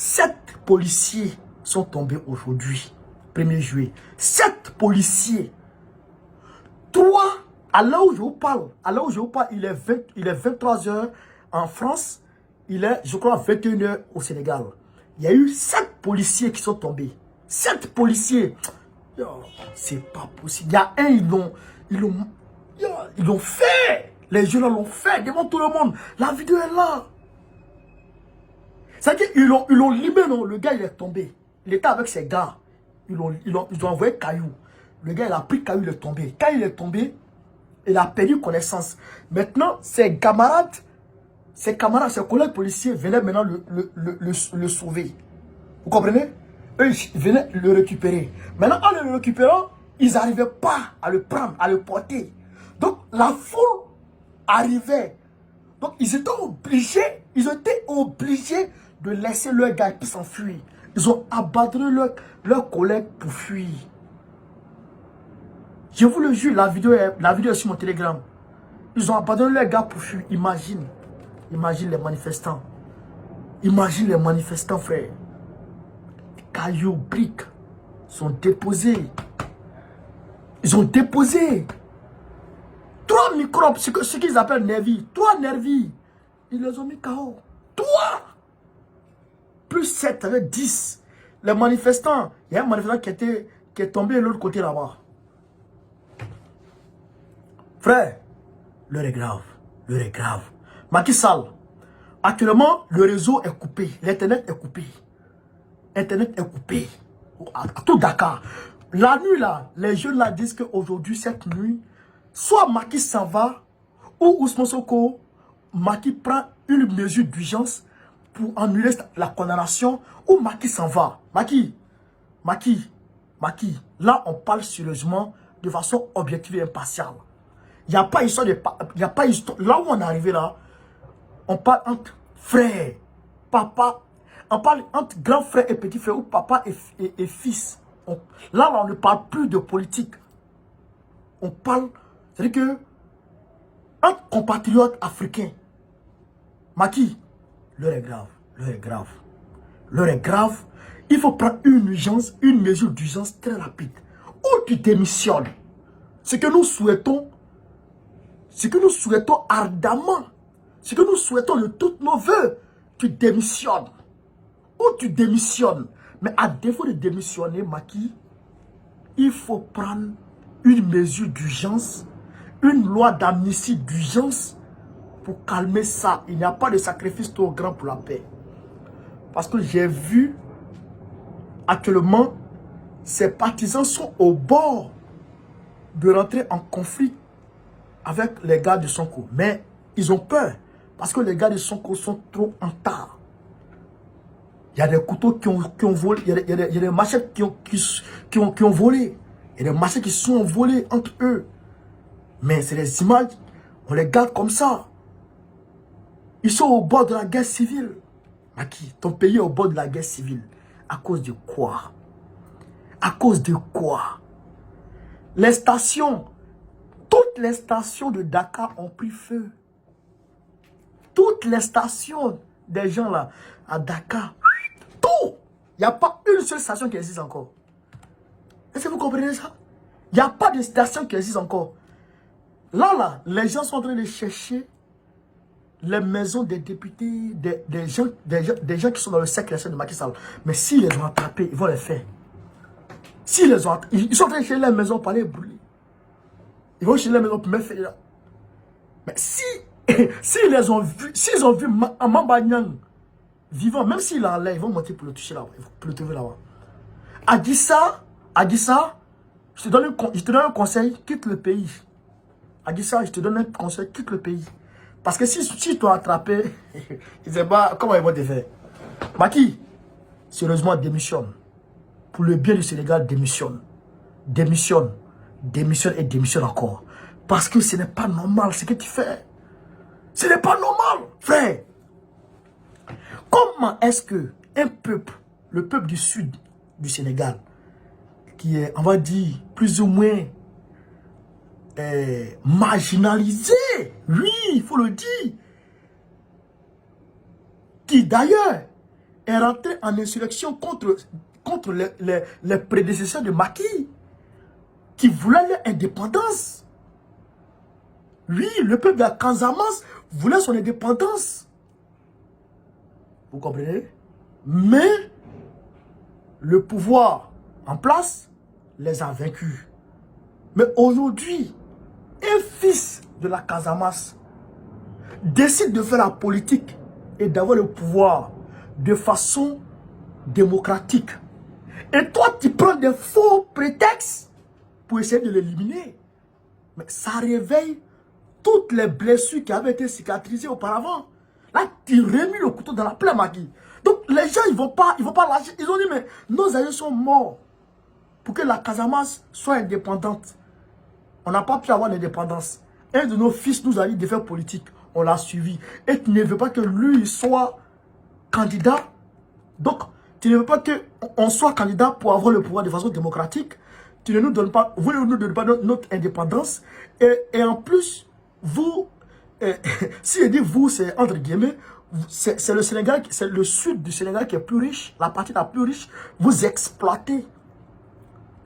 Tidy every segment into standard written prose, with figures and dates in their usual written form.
7 policiers sont tombés aujourd'hui, 1er juillet. 7 policiers. 3, à l'heure où je vous parle, il est 23 h en France, il est, je crois, 21 h au Sénégal. Il y a eu 7 policiers qui sont tombés. 7 policiers. C'est pas possible. Il y a un, ils l'ont fait. Les jeunes l'ont fait devant tout le monde. La vidéo est là. C'est-à-dire qu'ils l'ont libéré, non? Le gars, il est tombé. Il était avec ses gars. Ils ont envoyé Caillou. Le gars, il a pris Caillou, il est tombé. Quand il est tombé, il a perdu connaissance. Maintenant, ses camarades, ses collègues policiers venaient maintenant le sauver. Vous comprenez? Eux, ils venaient le récupérer. Maintenant, en le récupérant, ils n'arrivaient pas à le prendre, à le porter. Donc, la foule arrivait. Donc, ils étaient obligés de laisser leur gars qui s'enfuir. Ils ont abandonné leurs collègues pour fuir. Je vous le jure, la vidéo est sur mon Telegram. Ils ont abandonné leurs gars pour fuir. Imagine les manifestants. Imagine les manifestants, frère. Cailloux, briques sont déposés. Ils ont déposé 3 microbes, ce qu'ils appellent nervis. 3 nervis. Ils les ont mis KO. 3 plus 7, ça fait 10. Les manifestants, il y a un manifestant qui est tombé de l'autre côté là-bas. Frère, l'heure est grave. L'heure est grave. Macky Sall, actuellement, le réseau est coupé. L'internet est coupé. Internet est coupé. À tout Dakar. La nuit là, les jeunes là disent qu'aujourd'hui, cette nuit, soit Macky s'en va, ou Ousmane Sonko, Macky prend une mesure d'urgence pour annuler la condamnation, ou Macky s'en va. Macky, là on parle sérieusement, de façon objective et impartiale. Il n'y a pas histoire de... Là où on est arrivé là, on parle entre frères, papa, on parle entre grand frère et petit frère, ou papa et fils. Là, on ne parle plus de politique. On parle, c'est-à-dire que, entre compatriotes africains, Macky, l'heure est grave, l'heure est grave. L'heure est grave. Il faut prendre une mesure d'urgence très rapide. Ou tu démissionnes. Ce que nous souhaitons ardemment, ce que nous souhaitons de tous nos voeux, tu démissionnes. Ou tu démissionnes. Mais à défaut de démissionner, Macky, il faut prendre une mesure d'urgence, une loi d'amnistie d'urgence pour calmer ça. Il n'y a pas de sacrifice trop grand pour la paix. Parce que j'ai vu, actuellement, ces partisans sont au bord de rentrer en conflit avec les gars de Sonko. Mais ils ont peur. Parce que les gars de Sonko sont trop en retard. Il y a des couteaux qui ont volé. Il y a des machettes qui ont volé. Il y a des machettes qui sont volées entre eux. Mais c'est des images. On les garde comme ça. Ils sont au bord de la guerre civile. Macky, ton pays est au bord de la guerre civile. À cause de quoi? À cause de quoi? Les stations, toutes les stations de Dakar ont pris feu. Toutes les stations des gens là, à Dakar, tout. Il n'y a pas une seule station qui existe encore. Est-ce que vous comprenez ça? Il n'y a pas de station qui existe encore. Là, les gens sont en train de chercher les maisons des députés, des gens qui sont dans le cercle de Macky Sall. Mais s'ils les ont attrapés, ils vont les faire. S'ils les ont attrapés, ils sont en train de chercher les maisons pour les brûler. Ils vont chercher les maisons pour me faire. Mais s'ils les ont vus, s'ils ont vu Mamba Nyang vivant, même s'il est en l'air, ils vont monter pour le toucher là-bas, pour le trouver là-bas. Adissa, je te donne un conseil, quitte le pays. Adissa, je te donne un conseil, quitte le pays. Parce que si tu dois attraper, je ne sais pas comment ils vont te faire. Macky, sérieusement, démissionne. Pour le bien du Sénégal, démissionne. Démissionne. Démissionne et démissionne encore. Parce que ce n'est pas normal ce que tu fais. Ce n'est pas normal, frère. Comment est-ce que un peuple, le peuple du sud du Sénégal, qui est, on va dire, plus ou moins marginalisé, oui, il faut le dire, qui d'ailleurs est rentré en insurrection contre les prédécesseurs de Macky, qui voulaient leur indépendance. Oui, le peuple de la Casamance voulait son indépendance. Vous comprenez? Mais le pouvoir en place les a vaincus. Mais aujourd'hui, un fils de la Casamance décide de faire la politique et d'avoir le pouvoir de façon démocratique. Et toi, tu prends des faux prétextes pour essayer de l'éliminer. Mais ça réveille toutes les blessures qui avaient été cicatrisées auparavant. Là, tu remis le couteau dans la plaie, Macky. Donc, les gens, ils vont pas lâcher. Ils ont dit, mais nos aïeux sont morts pour que la Casamance soit indépendante. On n'a pas pu avoir l'indépendance. Un de nos fils nous a dit de faire politique. On l'a suivi. Et tu ne veux pas que lui soit candidat. Donc, tu ne veux pas qu'on soit candidat pour avoir le pouvoir de façon démocratique. Tu ne nous donnes pas, vous ne nous donnez pas notre indépendance. Et en plus, vous, si je dis vous, c'est entre guillemets, c'est le Sénégal, c'est le sud du Sénégal qui est plus riche, la partie la plus riche. Vous exploitez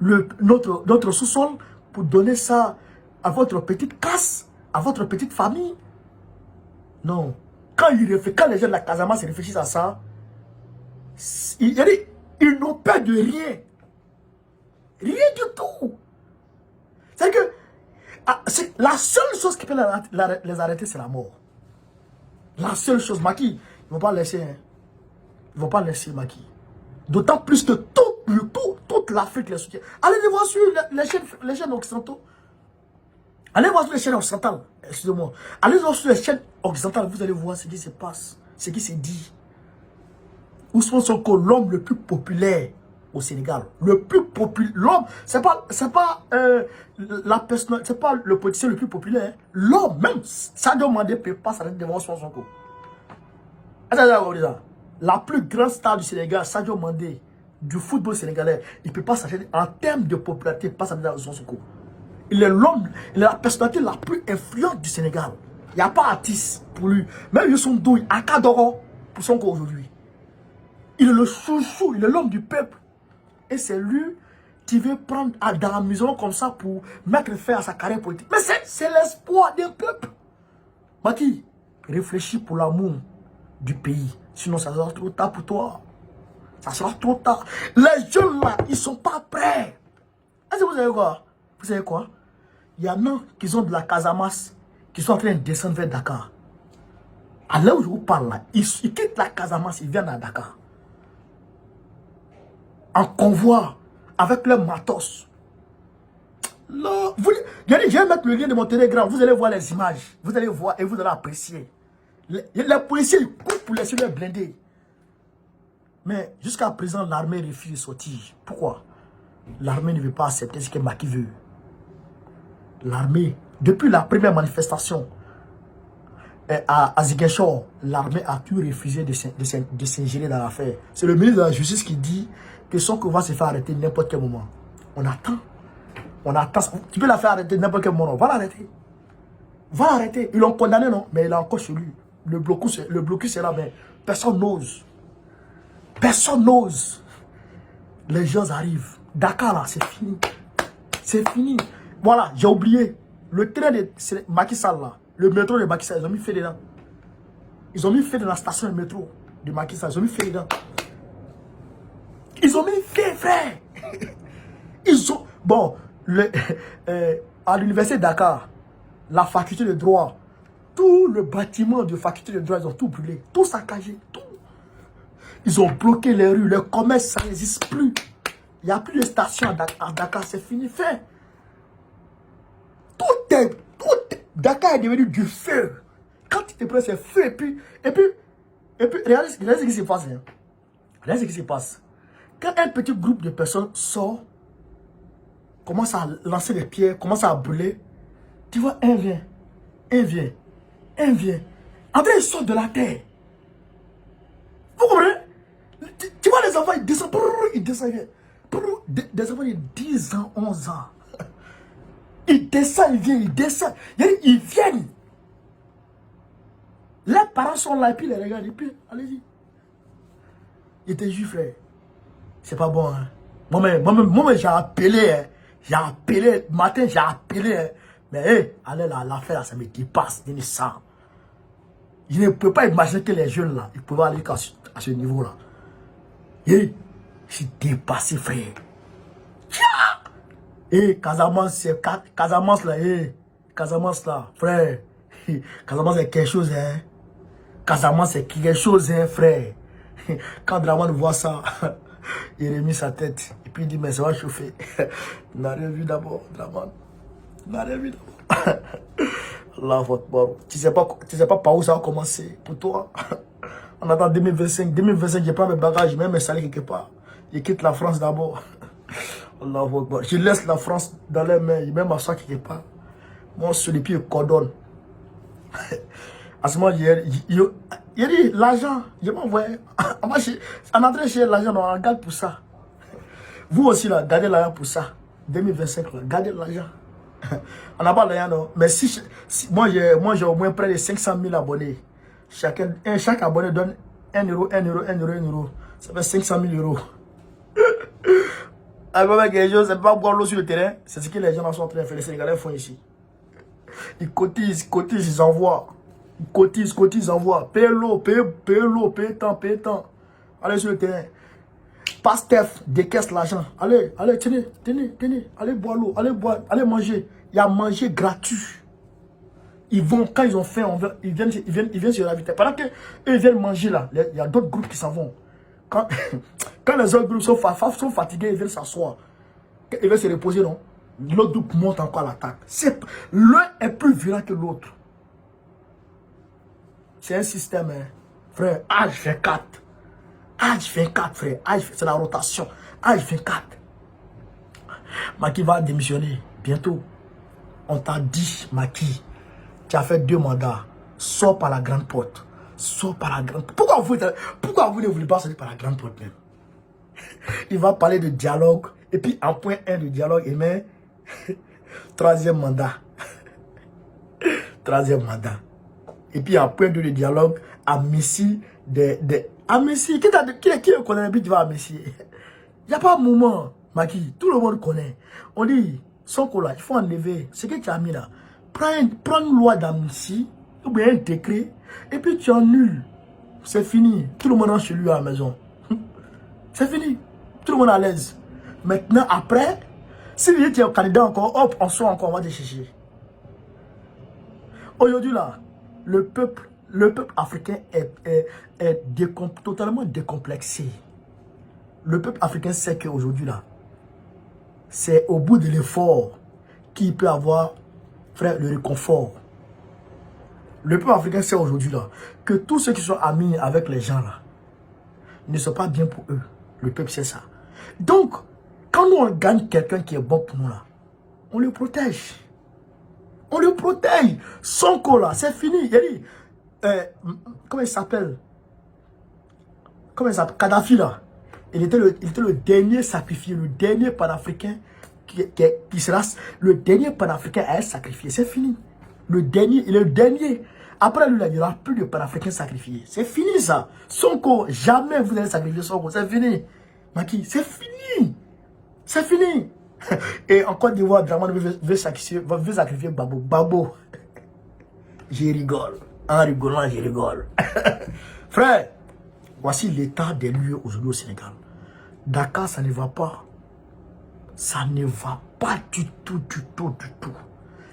notre sous-sol pour donner ça à votre petite casse, à votre petite famille. Non. Quand les gens de la Casamance réfléchissent à ça, ils n'ont peur de rien. Rien du tout. C'est que la seule chose qui peut les arrêter, c'est la mort. La seule chose, Macky, ils ne vont pas laisser. Hein. Ils ne vont pas laisser Macky. D'autant plus que toute l'Afrique les soutient. Allez voir sur les chaînes occidentaux. Allez voir sur les chaînes occidentales. Excusez-moi. Allez voir sur les chaînes occidentales. Vous allez voir ce qui se passe. Ce qui se dit. Ousmane Sonko, l'homme le plus populaire au Sénégal. Le plus populaire. L'homme, c'est pas la personne, c'est pas le politicien le plus populaire. L'homme, même Sadio Mané ne peut pas s'arrêter devant Ousmane Sonko. La plus grande star du Sénégal, Sadio Mané, du football sénégalais, il ne peut pas s'arrêter en termes de popularité, pas s'arrêter devant Ousmane Sonko. Il est l'homme, il est la personnalité la plus influente du Sénégal. Il n'y a pas d'artiste pour lui. Même Youssou N'Doye, Akadoro, pour Sonko aujourd'hui. Il est le chouchou, il est l'homme du peuple. Et c'est lui qui veut prendre dans la maison comme ça pour mettre fin à sa carrière politique. Mais c'est l'espoir d'un peuple. Macky, réfléchis pour l'amour du pays. Sinon, ça sera trop tard pour toi. Ça sera trop tard. Les jeunes là, ils ne sont pas prêts. Est-ce que vous savez quoi? Vous savez quoi? Il y en a qui ont de la Casamance, qui sont en train de descendre vers Dakar. À l'heure où je vous parle là, ils quittent la Casamance, ils viennent à Dakar. En convoi, avec leur matos. Là, je vais mettre le lien de mon télégramme, vous allez voir les images. Vous allez voir et vous allez apprécier. Les policiers, ils coupent pour laisser les blindés. Mais jusqu'à présent, l'armée refuse de sortir. Pourquoi? L'armée ne veut pas accepter ce que Macky veut. L'armée, depuis la première manifestation à Ziguinchor, l'armée a tout refusé de s'ingérer dans l'affaire. C'est le ministre de la Justice qui dit que Sonko va se faire arrêter n'importe quel moment. On attend. On attend. Tu peux la faire arrêter n'importe quel moment. Va l'arrêter. Va l'arrêter. Ils l'ont condamné, non? Mais il est encore chez lui. Le blocus est là, mais personne n'ose. Personne n'ose. Les gens arrivent. Dakar, là, c'est fini. C'est fini. Voilà, j'ai oublié. Le train de Macky Sall, là. Le métro de Macky Sall, ils ont mis fait dedans. Ils ont mis fait dans la station de métro de Macky Sall. Ils ont mis fait dedans. Ils ont mis fait, frère. Ils ont... Bon, à l'université de Dakar, la faculté de droit, tout le bâtiment de faculté de droit, ils ont tout brûlé. Tout saccagé, tout. Ils ont bloqué les rues, le commerce, ça n'existe plus. Il n'y a plus de station à Dakar, c'est fini, fait. Tout est... Dakar est devenu du feu. Quand tu te prends, c'est feu. Et puis, regardez ce qui se passe. Hein. Regardez ce qui se passe. Quand un petit groupe de personnes sort, commence à lancer des pierres, commence à brûler, tu vois, un vient. Après, ils sortent de la terre. Vous comprenez? Tu vois les enfants, ils descendent. Des enfants de 10 ans, 11 ans. Ils descendent, ils descendent. Ils viennent. Les parents sont là et puis ils les regardent. Et puis, allez-y. Il te jure, frère. C'est pas bon, hein. Moi-même, j'ai appelé, hein. J'ai appelé, matin, j'ai appelé, hein. Mais, hé, allez là, l'affaire, là, ça me dépasse, je ne peux pas imaginer que les jeunes, là, ils peuvent aller à ce niveau-là. Et, je suis dépassé, frère. Et Casamance, c'est Casamance, là, Casamance, là, frère. Casamance, c'est quelque chose, hein. Casamance, c'est quelque chose, hein, frère. Quand Draman voit ça, il remet sa tête. Et puis il dit, mais ça va chauffer. Il n'a rien vu d'abord, Draman. Il n'a rien vu d'abord. Allah, votre bord. Tu sais pas par où ça va commencer pour toi. On attend 2025. 2025, je prends mes bagages, je mets mes salaires quelque part. Je quitte la France d'abord. Allah, votre bord. Je laisse la France dans les mains, je mets ma soie quelque part. Moi, sur les pieds, je coordonne. À ce moment, il dit l'argent, je m'envoie. En entrée chez l'argent, on regarde pour ça. Vous aussi, là, gardez l'argent pour ça. 2025, là, gardez l'argent. On n'a pas l'argent, non. Mais si moi, j'ai au moins près de 500 000 abonnés. Chaque abonné donne 1 euro, 1 euro, 1 euro, 1 euro. Ça fait 500 000 euros. Avec quelque chose, c'est pas boire l'eau sur le terrain. C'est ce que les gens sont en train de faire. Les Sénégalais font ici. Ils cotisent, ils envoient. Ils cotisent, envoient. Paye l'eau, paye temps. Allez sur le terrain. Pas Steph, décaisse l'argent. Allez, tenez. Allez boire l'eau, allez manger. Il y a manger gratuit. Ils vont, quand ils ont faim, ils viennent se ravitailler. Pendant qu'eux viennent manger là, il y a d'autres groupes qui s'en vont. Quand les autres groupes sont fatigués, ils viennent s'asseoir. Ils viennent se reposer, non? L'autre groupe monte encore à l'attaque. L'un est plus violent que l'autre. C'est un système, hein. Frère, H24. H24, frère. C'est la rotation. H24. Macky va démissionner bientôt. On t'a dit, Macky, tu as fait 2 mandats. Sors par la grande porte. Sors par la grande porte. Pourquoi vous ne voulez pas sortir par la grande porte même? Il va parler de dialogue. Et puis en point 1 de dialogue, il met 3e mandat. 3e mandat. Et puis en point 2 de dialogue, à Messi, à Messi, qui connaît puis tu vas à Messi? Il n'y a pas de moment, Macky, tout le monde connaît. On dit, Sonko là, il faut enlever ce que tu as mis là. Prends une loi d'amnistie, ou bien un décret, et puis tu annules. C'est fini. Tout le monde rentre chez lui à la maison. C'est fini. Tout le monde à l'aise. Maintenant, après, si tu es candidat encore, hop, on sort encore, on va te chercher. Aujourd'hui là, le peuple africain est totalement décomplexé. Le peuple africain sait qu'aujourd'hui là, c'est au bout de l'effort qu'il peut avoir, frère, le réconfort. Le peuple africain sait aujourd'hui là que tous ceux qui sont amis avec les gens là ne sont pas bien pour eux. Le peuple sait ça. Donc, quand nous on gagne quelqu'un qui est bon pour nous là, on le protège. On le protège. Sonko là, c'est fini. Il dit, comment il s'appelle? Kadhafi là. Il était le dernier sacrifié, le dernier panafricain qui sera le dernier panafricain à être sacrifié. C'est fini. Le dernier, il est le dernier. Après lui, il n'y aura plus de panafricains sacrifiés. C'est fini ça. Sonko, jamais vous allez sacrifier Sonko. C'est fini. Macky, c'est fini. C'est fini. Et en Côte d'Ivoire, Draman veut sacrifier Babo. Babo. Je rigole. En rigolant, je rigole. Frère, voici l'état des lieux aujourd'hui au Sénégal. Dakar, ça ne va pas. Ça ne va pas du tout.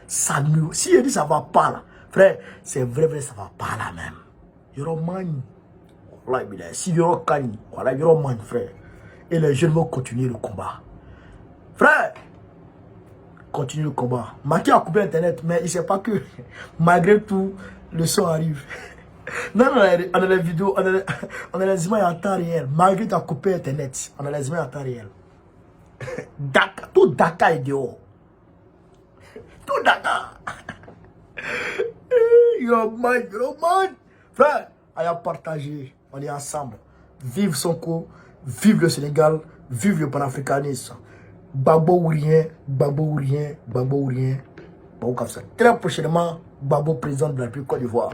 Ça ne... Si je dis ça va pas là, frère, c'est vrai, ça va pas là même. Yoroman. Si Yorokan, voilà, Yoroman, frère. Et les jeunes vont continuer le combat. Frère, continue le combat. Macky a coupé Internet, mais il ne sait pas que malgré tout, le son arrive. Non, on a les vidéos, on a les images en temps réel. Malgré tu as coupé Internet, on a les images en temps réel. Tout Dakar est dehors. Tout Dakar. Yo man. Frère, on a partagé, on est ensemble. Vive Sonko, vive le Sénégal, vive le panafricanisme. Babo ou rien. Très prochainement, Babo président de la République Côte d'Ivoire.